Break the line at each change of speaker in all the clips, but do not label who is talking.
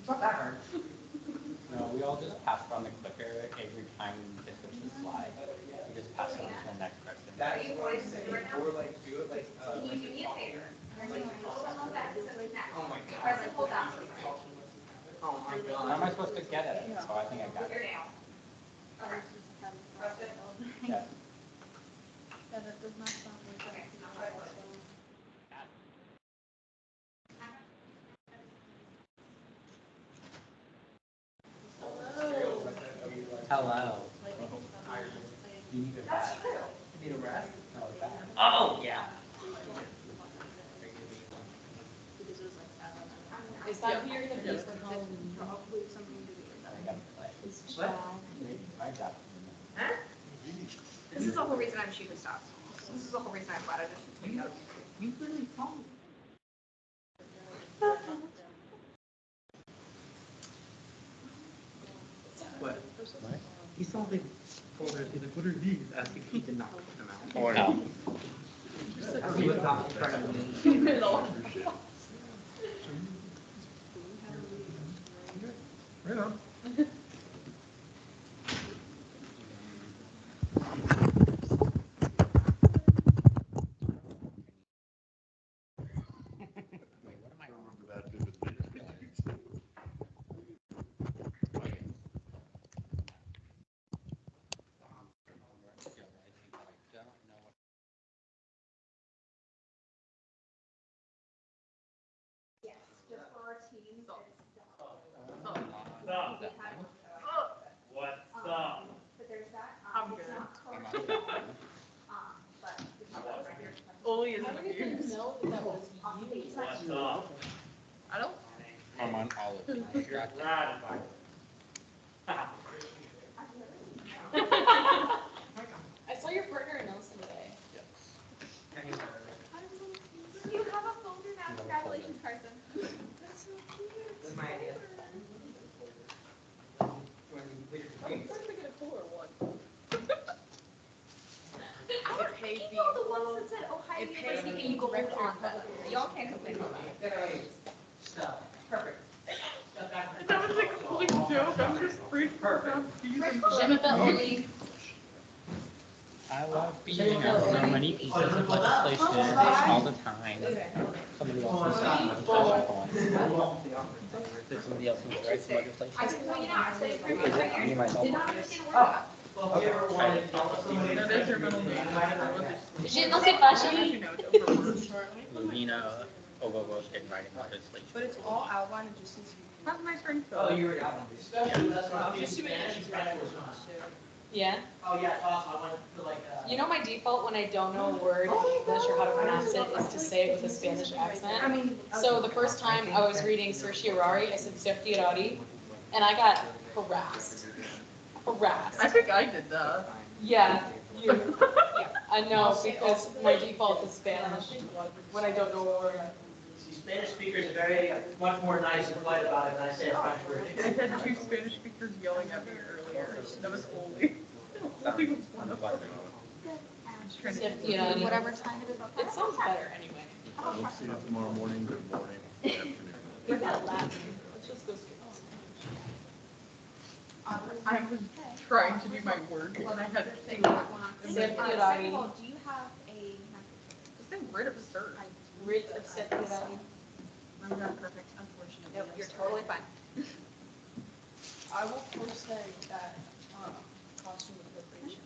not that hard.
No, we all just pass around the clicker every time they switch the slide. We just pass it on to the next person.
That is what I say, or like do it like.
You do need a favor.
Oh my god.
Press and hold down.
Oh my
How
god.
am I supposed to get it? So I think I got
Your
it.
nail. Press it.
Yeah.
Yeah, that does not sound like
Okay,
that.
now try it.
Hello. You need a
That's
bat.
true.
Need a rest?
No, a bat.
Oh, yeah.
Is that who you're gonna be for Halloween?
Probably something to do with
I
that.
gotta play.
Is
What?
Chad?
My job.
Huh? This is the whole reason I'm shooting stops. This is the whole reason I'm glad I just tweeted out.
You really told. What? He saw the folder, he's like, what are these? Asking if he did not put them out.
Or no.
As he was not in front of me.
Right on.
Wait, what am I on?
Remember that vividly.
Yes, just for our team.
What's up?
But there's that.
I'm
it's
good.
not
I'm
called-
on.
But it's not right here.
Only in
I
the
don't even
news.
know that that was you.
What's up?
I don't.
I'm on all of them.
You're ratified.
I saw your partner in Nelson today.
You have a folder now. Congratulations, Carson.
That's so cute.
That's my idea. When you complete your
I'm
things.
trying to get a cooler one.
Our
paid
people,
me.
the ones that said Ohio
It paid
University
me
in gold
director
on
of
them. Y'all can't complain about that.
Stuff. Perfect.
That was a complete joke. I'm just freaking out.
Jim Ability.
I love beating up so many pieces of legislation all the time. Somebody else is writing legislation. Did somebody else need to write some legislation?
I just, well, you know, I studied for
Is it me, myself?
did not understand a word of it.
Well, if you ever wanted to tell somebody.
That is your middle name.
Je ne sais pas,
You
chérie.
know it's overword.
Lena Ogogo's been writing legislation.
But it's all outlined and just says you. How's my friend Phil?
Oh, you were out.
I'm just doing it.
Yeah.
Oh, yeah, awesome. I went to like,
You know my default when I don't know a word, I'm not sure how to pronounce it, is to say it with a Spanish accent.
I mean,
So the first time I was reading Certiorari, I said Certiorari, and I got harassed.
I think I did that.
Yeah, you, I know, because my default is Spanish when I don't know a word.
See, Spanish speakers are very, much more nice and polite about it than I say a French word.
I had two Spanish speakers yelling at me earlier. That was Oli. Oli was one of them.
Certiorari.
whatever time it is.
It sounds better anyway.
We'll see you tomorrow morning. Good morning. Good afternoon.
We're not laughing. Let's just go straight.
I was trying to do my work and I had to think.
Certiorari.
Do you have a?
Just say rid of cert.
Rid of Certiorari.
I'm not perfect, unfortunately.
Nope, you're totally fine.
I will post that costume appropriation.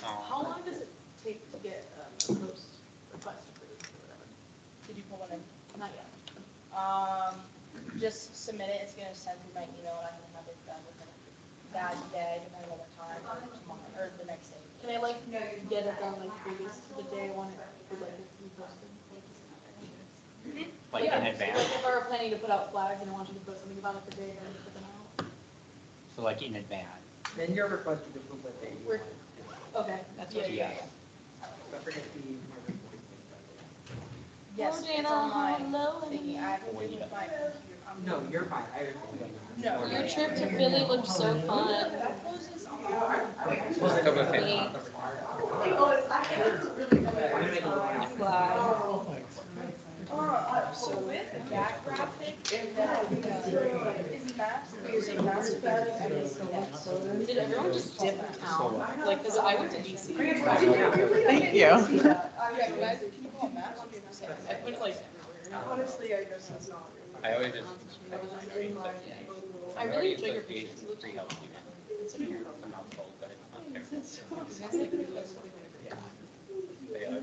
How long does it take to get a post request approved or whatever?
Did you pull one in?
Not yet.
Just submit it, it's gonna send through my email, and I'm gonna have it done within that day, depending on what time, or tomorrow, or the next day.
Can I like get it done like previous to the day I want it to like be posted?
Like in advance?
Like if I were planning to put out flags and I want you to put something about it the day then put them out.
So like in advance.
Then you're requesting to approve what they.
We're- Okay, that's what.
Yeah.
Don't forget the.
Yes,
Hello,
it's
Dana.
on my
Hello,
thingy, I have to
Wait.
do with my computer.
No, you're fine.
No.
Your trip to Philly looked so fun.
That closes on.
Me.
I'm gonna make a little.
I'm glad.
back graphic and then his mask, his mask value and his index.
Did everyone just dip town? Like, cause I went to DC.
Thank you.
Yeah, you guys, can you call it mask?
I went like,
Honestly, I guess it's not.
I always just.
I really enjoy your pictures. You look
Free
cute.
help you. Considering you're from household, but it's not fair. They are.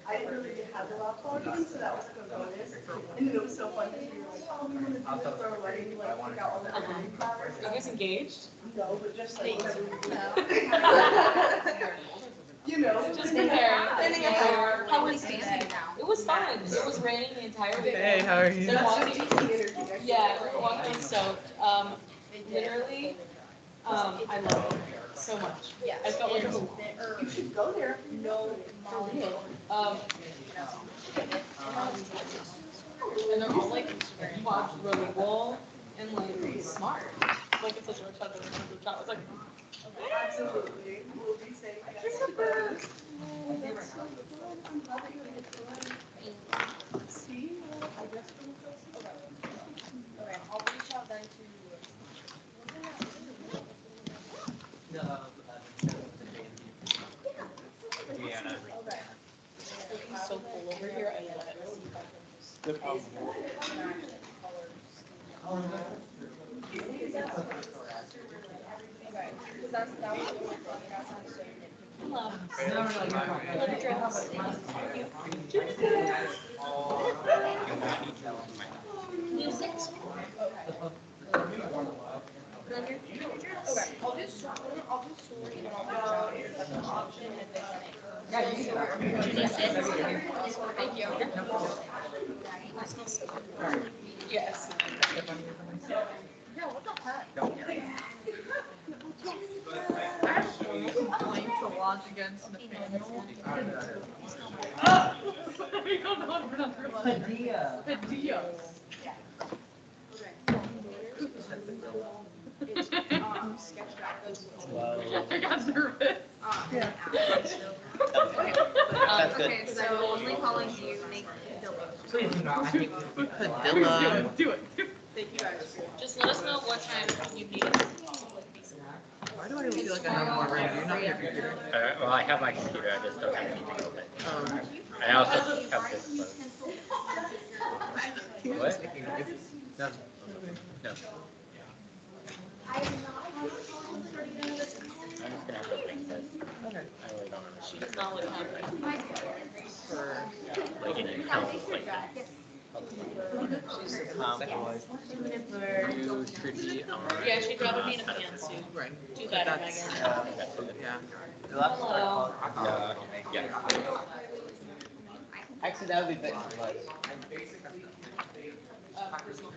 I didn't really have a lot of qualities, so that was a good bonus. And it was so fun because we were like, oh, we want to do this for our wedding, like, pick out all the wedding flowers.
Are you guys engaged?
No, but just like,
No.
you know.
Just comparing.
How was dancing now?
It was fun. It was raining the entire weekend.
Hey, how are you?
They're
That's
walking-
just DC energy.
Yeah, walking soaked. Literally, I love it so much.
Yeah.
I felt like a fool.
You should go there.
No, Molly.
And they're all like quadrilingual and like smart. Like it's such a touch of the child. It's like,
Absolutely. We'll be safe.
Okay, I'll reach out then to.
Deanna.
Okay.
it's so cool over here. I love it.
Okay, because that was the only thing that sounds so nitpicky.
Hello.
Let me try this.
Music.
Okay, I'll do sorry, I'll do sorry, and I'll reach out if that's an option, if they say.
Thank you. Yes.
No, what the heck?
I have a complaint to lodge against Nathaniel. I don't know how to pronounce her last name. Padilla.
It's sketched out.
Well,
I got nervous.
Okay,
That's good.
okay, so only calling you Nate Dilla.
Please do not. I think
Padilla. Do it.
Thank you guys.
Just let us know what time you need.
Why do I feel like I have more room? Do you not have your computer?
Well, I have my computer, I just don't have anything open. I also have this closed. What? No. No. I'm just gonna have to link this.
Okay.
I really don't understand.
She does not look happy.
Like in your health, like. You should be on.
Yeah, she'd rather be in a pantsuit.
Right.
Do better, Megan.
Yeah.
Hello.
Yeah.
Actually, that would be better.
Personal.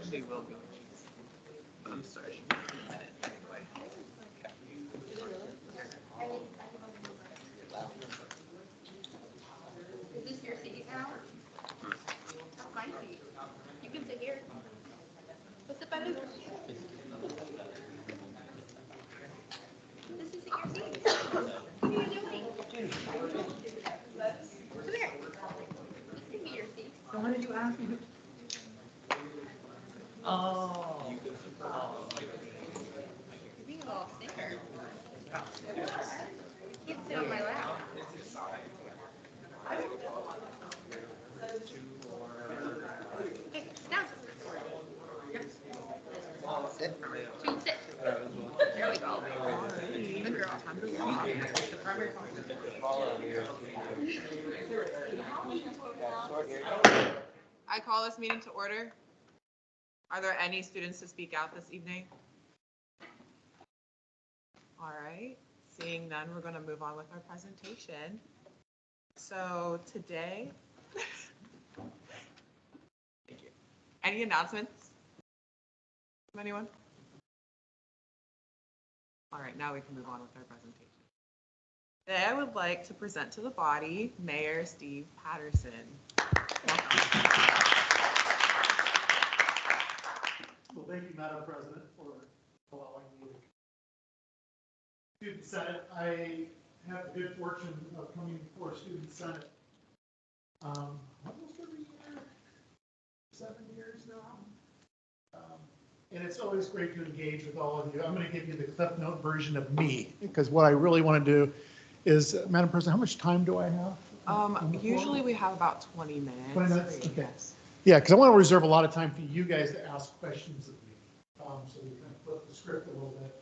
She will be. I'm sorry. She won't be in a minute anyway.
Is this your seat now? That's my seat. You can sit here. What's it better? This isn't your seat. What are you doing? Come here. This can be your seat.
So why did you ask me?
Oh.
You're being a little stinker. You can't sit on my lap. Hey, down.
Sit.
So you sit. There we go. Good girl.
I call this meeting to order. Are there any students to speak out this evening? All right, seeing none, we're going to move on with our presentation. So today, thank you. Any announcements from anyone? All right, now we can move on with our presentation. Today, I would like to present to the body Mayor Steve Patterson.
Well, thank you, Madam President, for allowing me to
Student Senate. I have the good fortune of coming before Student Senate almost every year, 7 years now. And it's always great to engage with all of you. I'm going to give you the Cliff Note version of me, because what I really want to do is, Madam President, how much time do I have?
Usually we have about 20 minutes.
20 minutes?
for you.
Okay. Yeah, because I want to reserve a lot of time for you guys to ask questions of me. So we kind of flip the script a little bit.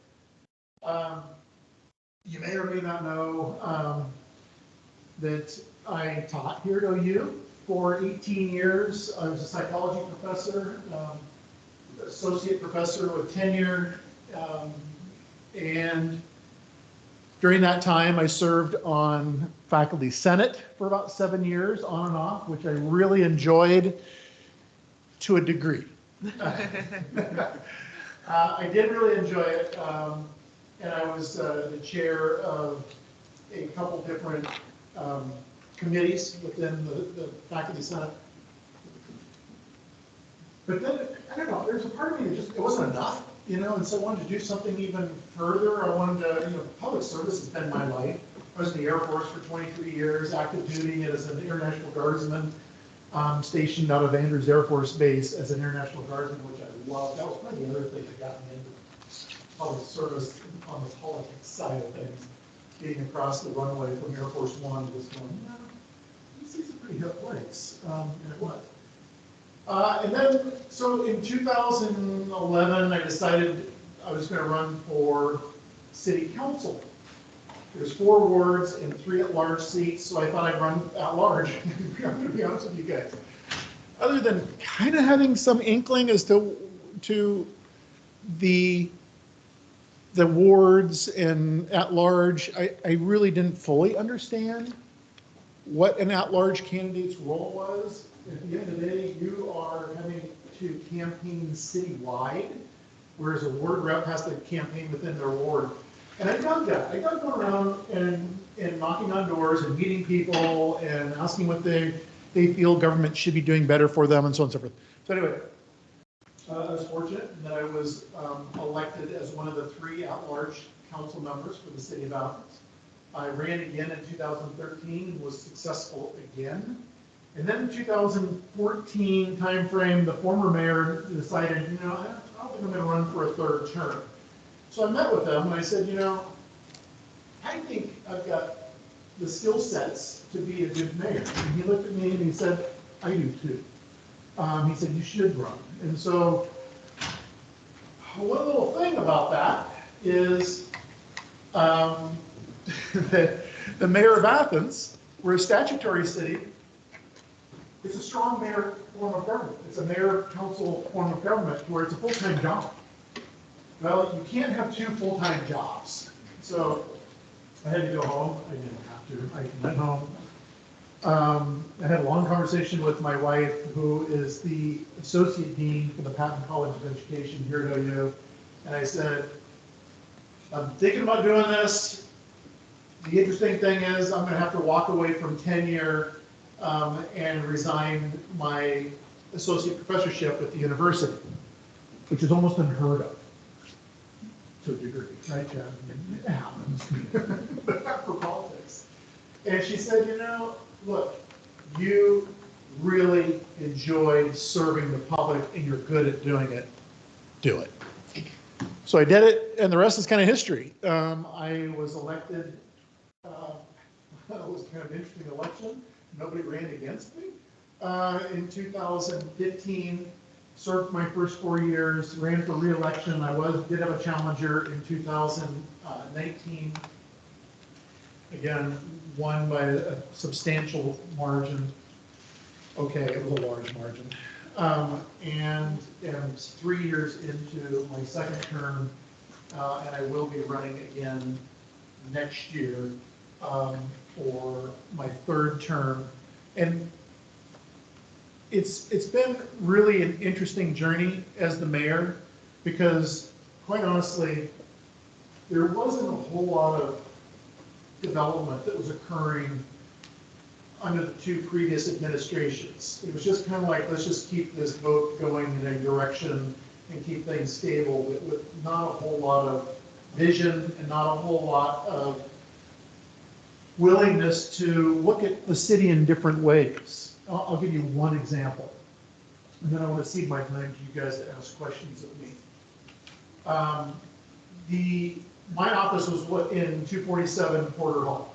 You may or may not know that I taught here at OU for 18 years. I was a psychology professor, associate professor with tenure, and during that time, I served on faculty senate for about 7 years, on and off, which I really enjoyed to a degree. I did really enjoy it, and I was the chair of a couple different committees within the faculty senate. But then, I don't know, there's a part of me that just, it wasn't enough, and so I wanted to do something even further. I wanted to, public service has been my life. I was in the Air Force for 23 years, active duty as an International Guardsman, stationed out of Andrews Air Force Base as an International Guardsman, which I loved. That was probably the other thing that got me into public service on the politics side of things. Being across the runway from Air Force One, just going, this is a pretty hip place, and it was. And then, so in 2011, I decided I was going to run for city council. There's 4 wards and 3 at-large seats, so I thought I'd run at-large. I'm going to be honest with you guys. Other than kind of having some inkling as to the wards and at-large, I really didn't fully understand what an at-large candidate's role was. At the end of the day, you are having to campaign citywide, whereas a ward rep has to campaign within their ward. And I dug that. I dug going around and knocking on doors and meeting people and asking what they feel government should be doing better for them and so on and so forth. So anyway, I was fortunate that I was elected as one of the 3 at-large council members for the city of Athens. I ran again in 2013 and was successful again. And then in 2014 timeframe, the former mayor decided, I don't think I'm going to run for a 3rd term. So I met with them and I said, I think I've got the skill sets to be a good mayor. And he looked at me and he said, I do too. He said, you should run. And so one little thing about that is that the mayor of Athens, we're a statutory city, it's a strong mayor form of government. It's a mayor-council form of government where it's a full-time job. Well, you can't have 2 full-time jobs. So I had to go home. I didn't have to. I went home. I had a long conversation with my wife, who is the associate dean for the Patton College of Education here at OU. And I said, I'm thinking about doing this. The interesting thing is I'm going to have to walk away from tenure and resign my associate professorship at the university, which is almost unheard of to a degree, right, Chad? It happens for politics. And she said, look, you really enjoy serving the public and you're good at doing it. Do it. So I did it, and the rest is kind of history. I was elected. It was kind of an interesting election. Nobody ran against me. In 2015, served my first 4 years, ran for re-election. I did have a challenger in 2019. Again, won by a substantial margin. Okay, it was a large margin. And 3 years into my 2nd term, and I will be running again next year for my 3rd term. And it's been really an interesting journey as the mayor, because quite honestly, there wasn't a whole lot of development that was occurring under the 2 previous administrations. It was just kind of like, let's just keep this boat going in a direction and keep things stable, with not a whole lot of vision and not a whole lot of willingness to look at the city in different ways. I'll give you one example, and then I want to cede my time to you guys to ask questions of me. My office was in 247 Porter Hall.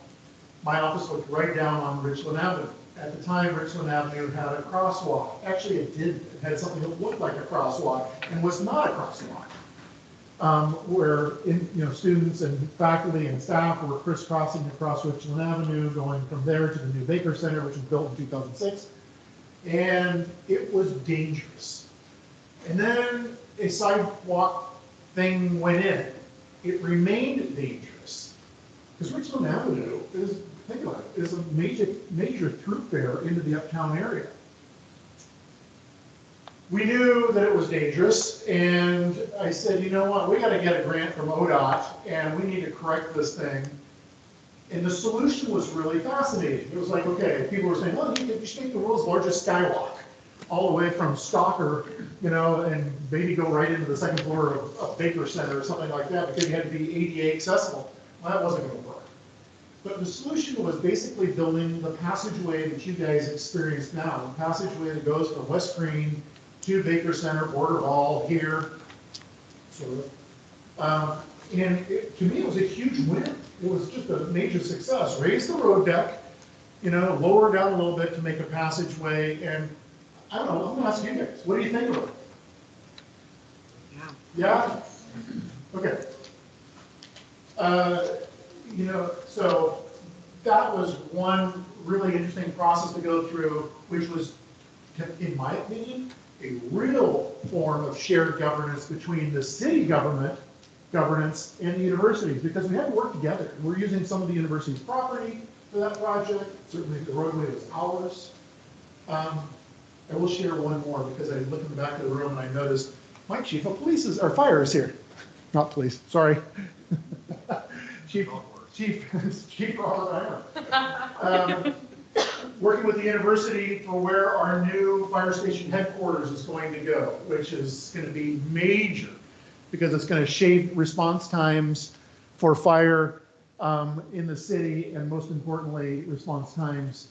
My office looked right down on Richland Avenue. At the time, Richland Avenue had a crosswalk. Actually, it did. It had something that looked like a crosswalk and was not a crosswalk. Where students and faculty and staff were crisscrossing across Richland Avenue, going from there to the new Baker Center, which was built in 2006. And it was dangerous. And then a sidewalk thing went in. It remained dangerous. Because Richland Avenue is, think about it, is a major thoroughfare into the uptown area. We knew that it was dangerous, and I said, you know what, we got to get a grant from ODOT, and we need to correct this thing. And the solution was really fascinating. It was like, okay, people were saying, well, you should make the world's largest skywalk, all the way from Stalker, and maybe go right into the second floor of Baker Center or something like that, because you had to be ADA accessible. Well, that wasn't going to work. But the solution was basically building the passageway that you guys experience now, the passageway that goes from West Green to Baker Center, Porter Hall, here, sort of. And to me, it was a huge win. It was just a major success. Raise the road deck, lower it down a little bit to make a passageway. And I don't know, I'm gonna ask you guys, what do you think of it? Yeah? Okay. So that was one really interesting process to go through, which was, in my opinion, a real form of shared governance between the city governance and the universities, because we had to work together. We're using some of the university's property for that project. Certainly the roadway was ours. I will share one more, because I looked in the back of the room and I noticed my chief of police fire is here. Not police, sorry. Chief Robert Iron. Working with the university for where our new fire station headquarters is going to go, which is going to be major, because it's going to shave response times for fire in the city, and most importantly, response times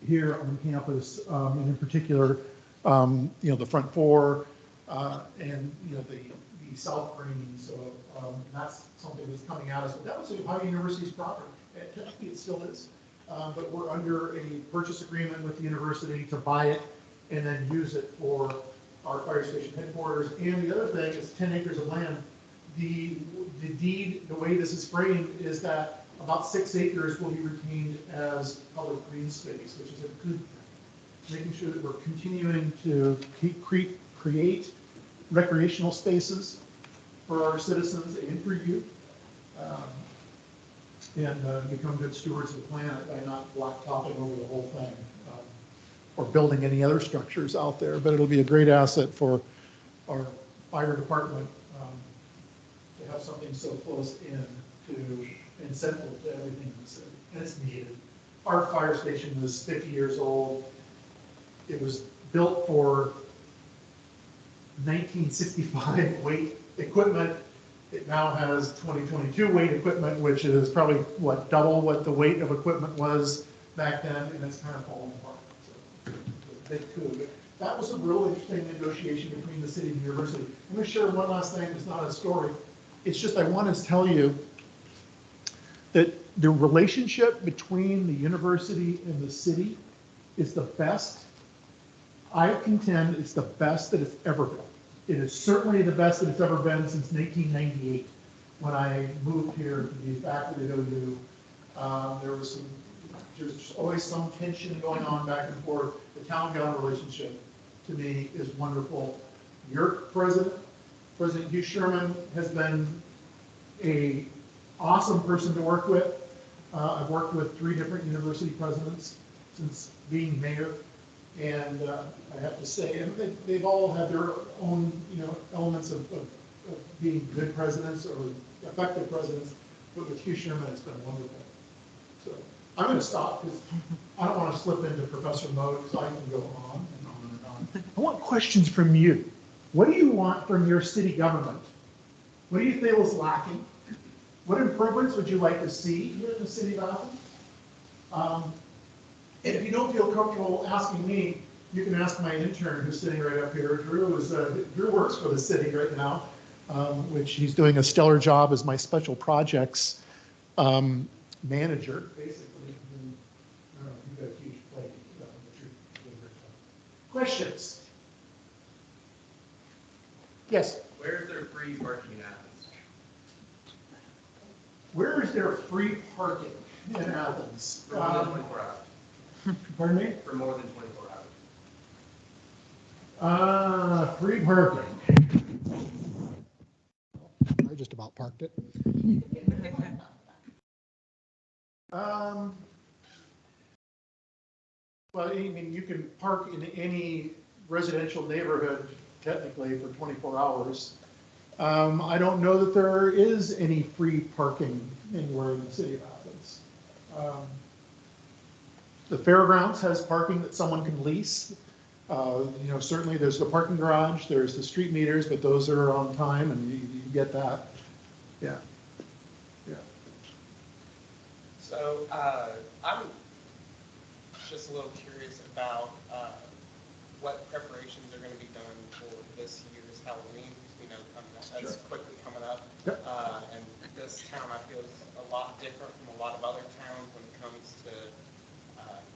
here on campus, and in particular, the front floor and the south green. So that's something that's coming out. So that was Ohio University's property. Technically, it still is. But we're under a purchase agreement with the university to buy it and then use it for our fire station headquarters. And the other thing is 10 acres of land. The deed, the way this is framed, is that about 6 acres will be retained as public green space, which is a good thing. Making sure that we're continuing to create recreational spaces for our citizens and for youth. And become good stewards of the planet by not blacktopping over the whole thing or building any other structures out there. But it'll be a great asset for our fire department to have something so close in to and central to everything in the city. And it's needed. Our fire station was 50 years old. It was built for 1965 weight equipment. It now has 2022 weight equipment, which is probably, double what the weight of equipment was back then, and it's kind of falling apart. So it's a big coup. But that was a real interesting negotiation between the city and the university. I'm going to share one last thing. It's not a story. It's just I want to tell you that the relationship between the university and the city is the best. I contend it's the best that it's ever been. It is certainly the best that it's ever been since 1998, when I moved here to be faculty at OU. There's always some tension going on back and forth. The town-gown relationship, to me, is wonderful. Your President Hugh Sherman, has been an awesome person to work with. I've worked with 3 different university presidents since being mayor. And I have to say, and they've all had their own, elements of being good presidents or effective presidents. But with Hugh Sherman, it's been wonderful. So I'm going to stop because I don't want to slip into professor mode, because I can go on and on and on. I want questions from you. What do you want from your city government? What do you feel is lacking? What improvements would you like to see here in the city of Athens? And if you don't feel comfortable asking me, you can ask my intern who's sitting right up here. Drew works for the city right now, which he's doing a stellar job as my special projects manager, basically. And, you've got a huge plate. But you're doing a great job. Questions? Yes.
Where is there free parking in Athens?
Where is there free parking in Athens?
For more than 24 hours.
Pardon me?
For more than 24 hours.
Free parking. I just about parked it. Well, I mean, you can park in any residential neighborhood technically for 24 hours. I don't know that there is any free parking anywhere in the city of Athens. The fairgrounds has parking that someone can lease. Certainly there's the parking garage, there's the street meters, but those are on time and you get that. Yeah. Yeah.
So I'm just a little curious about what preparations are going to be done for this year's Halloween. That's quickly coming up.
Yep.
And this town, I feel, is a lot different from a lot of other towns when it comes to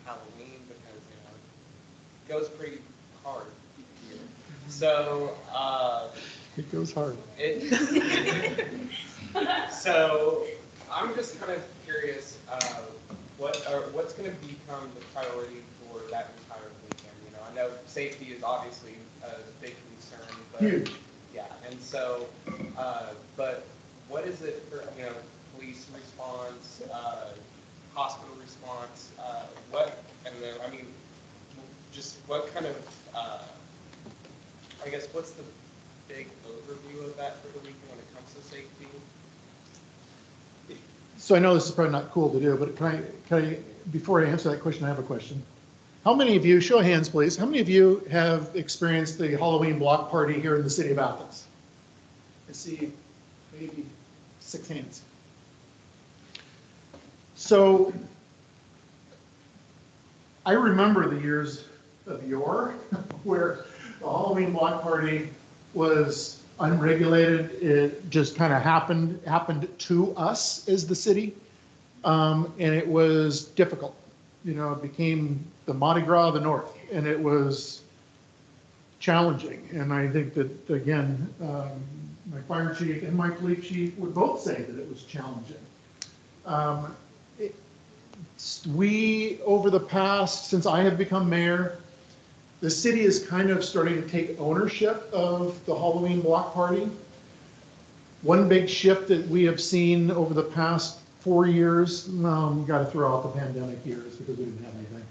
Halloween because it goes pretty hard here. So
it goes hard.
So I'm just kind of curious, what's going to become the priority for that entire weekend? I know safety is obviously a big concern, but
huge.
Yeah, and so, but what is it for police response, hospital response, just what kind of I guess what's the big overview of that for the weekend when it comes to safety?
So I know this is probably not cool to do, but can I, before I answer that question, I have a question. How many of you, show of hands please, how many of you have experienced the Halloween block party here in the city of Athens? I see maybe 6 hands. So I remember the years of yore where the Halloween block party was unregulated. It just kind of happened to us as the city, and it was difficult. It became the Mardi Gras of the North, and it was challenging. And I think that, again, my fire chief and my police chief would both say that it was challenging. We, over the past, since I have become mayor, the city is kind of starting to take ownership of the Halloween block party. One big shift that we have seen over the past 4 years, you got to throw out the pandemic years because we didn't have anything.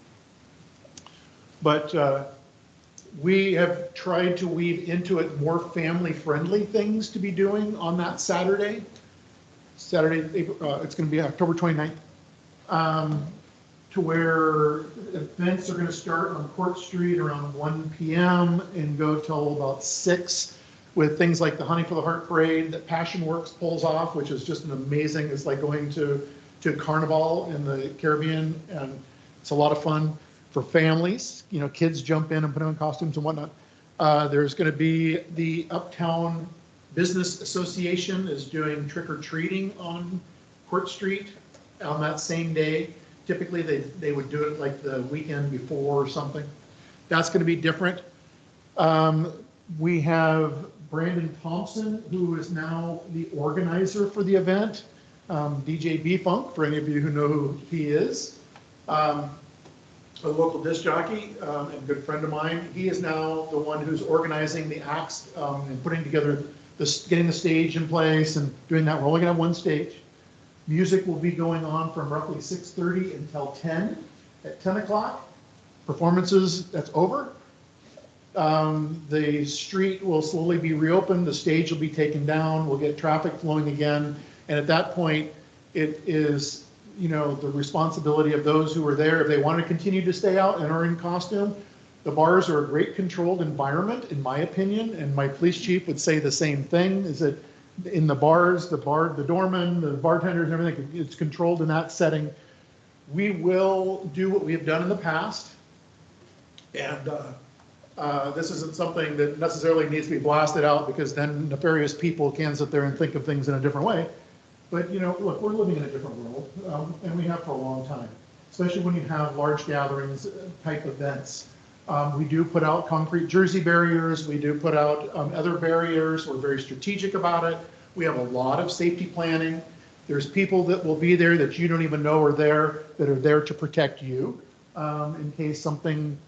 But we have tried to weave into it more family-friendly things to be doing on that Saturday. It's going to be October 29th. To where events are going to start on Court Street around 1 p.m. and go till about 6, with things like the Honey for the Heart Parade that Passion Works pulls off, which is just an amazing, it's like going to Carnival in the Caribbean, and it's a lot of fun for families. Kids jump in and put on costumes and whatnot. There's going to be the Uptown Business Association is doing trick-or-treating on Court Street on that same day. Typically, they would do it like the weekend before or something. That's going to be different. We have Brandon Thompson, who is now the organizer for the event. DJ B-Funk, for any of you who know who he is. A local disc jockey and good friend of mine. He is now the one who's organizing the acts and putting together, getting the stage in place and doing that. We're only going to have one stage. Music will be going on from roughly 6:30 until 10. At 10 o'clock, performances, that's over. The street will slowly be reopened. The stage will be taken down. We'll get traffic flowing again. And at that point, it is, the responsibility of those who are there. If they want to continue to stay out and are in costume, the bars are a great controlled environment, in my opinion. And my police chief would say the same thing, is that in the bars, the doorman, the bartenders, and everything, it's controlled in that setting. We will do what we have done in the past. And this isn't something that necessarily needs to be blasted out because then nefarious people can sit there and think of things in a different way. But, you know, look, we're living in a different world, and we have for a long time, especially when you have large gatherings, type events. We do put out concrete jersey barriers. We do put out other barriers. We're very strategic about it. We have a lot of safety planning. There's people that will be there that you don't even know are there, that are there to protect you in case something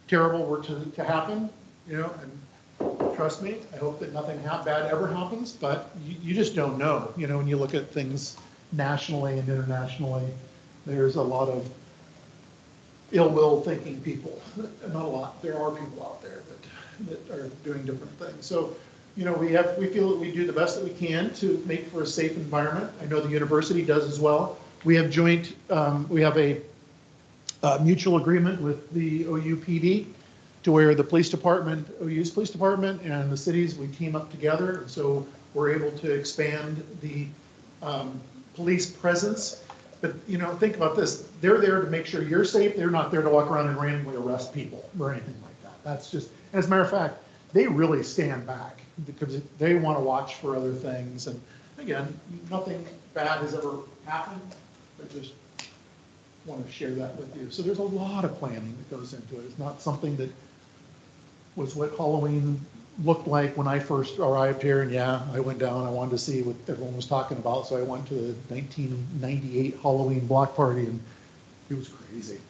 terrible were to happen, you know, and trust me, I hope that nothing bad ever happens, but you just don't know, you know, when you look at things nationally and internationally, there's a lot of ill will thinking people, not a lot, there are people out there that are doing different things. So, you know, we feel that we do the best that we can to make for a safe environment. I know the university does as well. We have we have a mutual agreement with the OU PD to where the police department, OU's police department and the cities, we team up together. And so we're able to expand the police presence. But, you know, think about this. They're there to make sure you're safe. They're not there to walk around and randomly arrest people or anything like that. That's just, as a matter of fact, they really stand back because they want to watch for other things. And again, nothing bad has ever happened. I just want to share that with you. So there's a lot of planning that goes into it. It's not something that was what Halloween looked like when I first arrived here. And yeah, I went down, I wanted to see what everyone was talking about. So I went to the 1998 Halloween block party and it was crazy.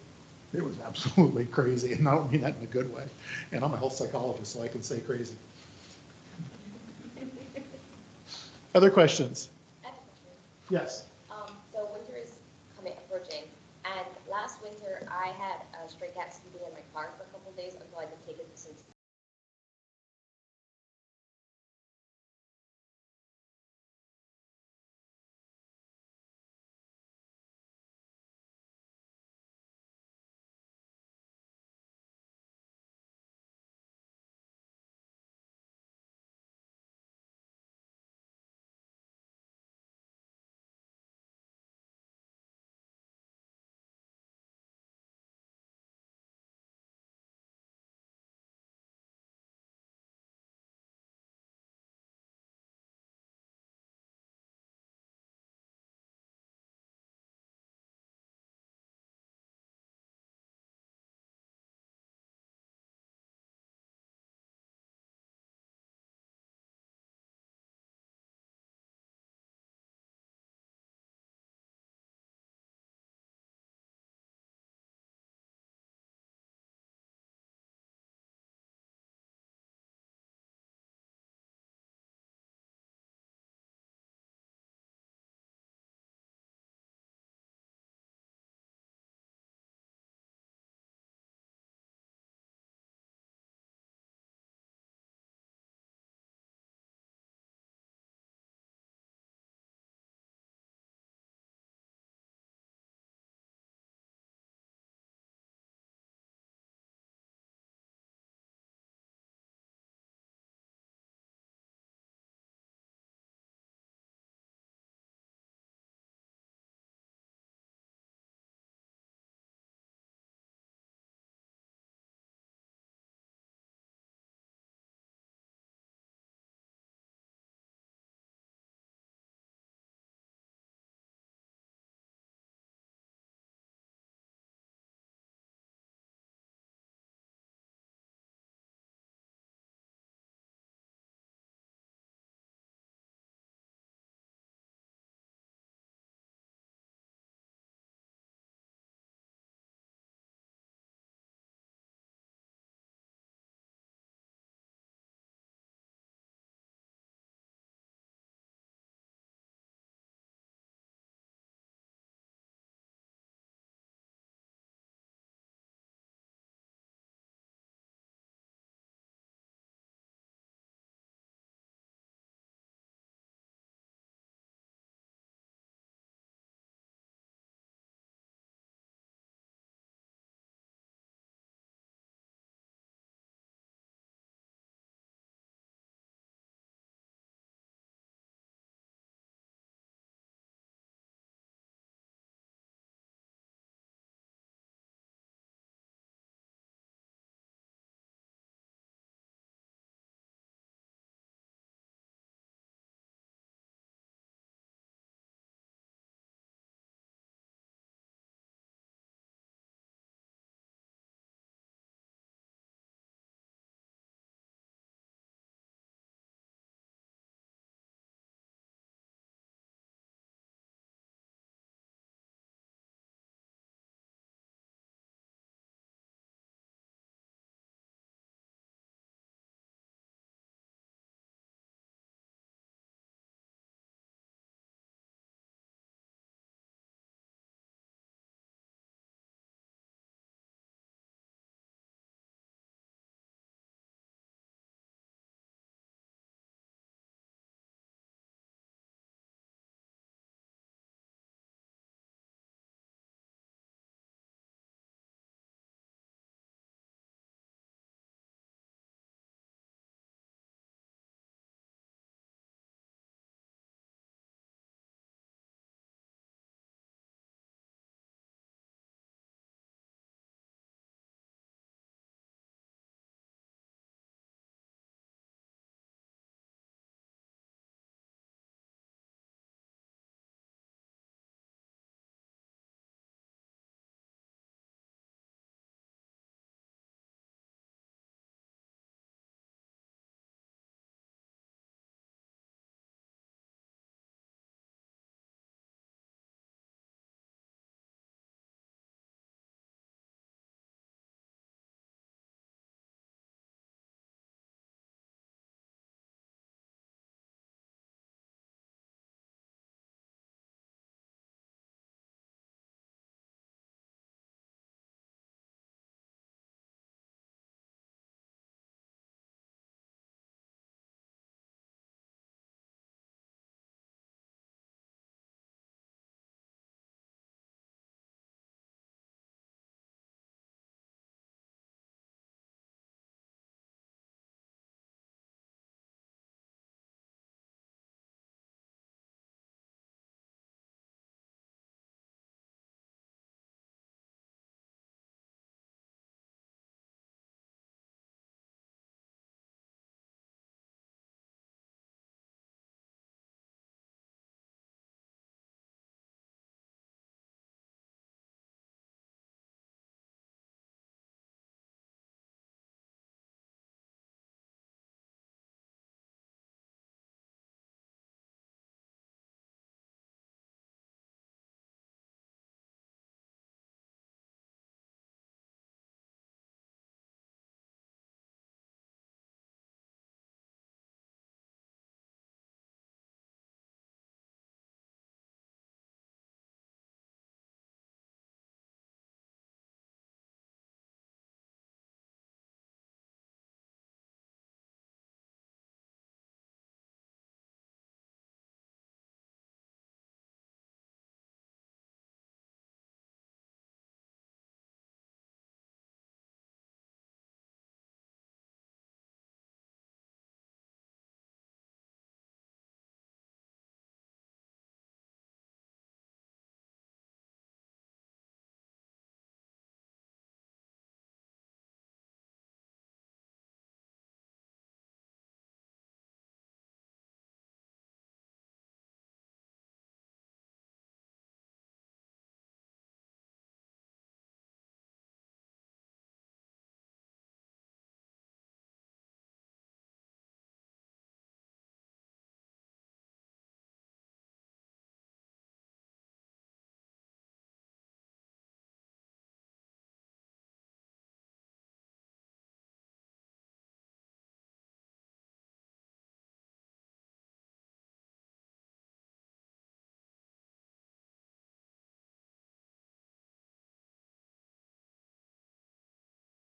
It was absolutely crazy. And I don't mean that in a good way. And I'm a health psychologist, so I can say crazy. Other questions?
I have a question.
Yes.
So winter is approaching, and last winter I had a stray cat sleeping in my car for a couple of days until I could take it to Cincinnati.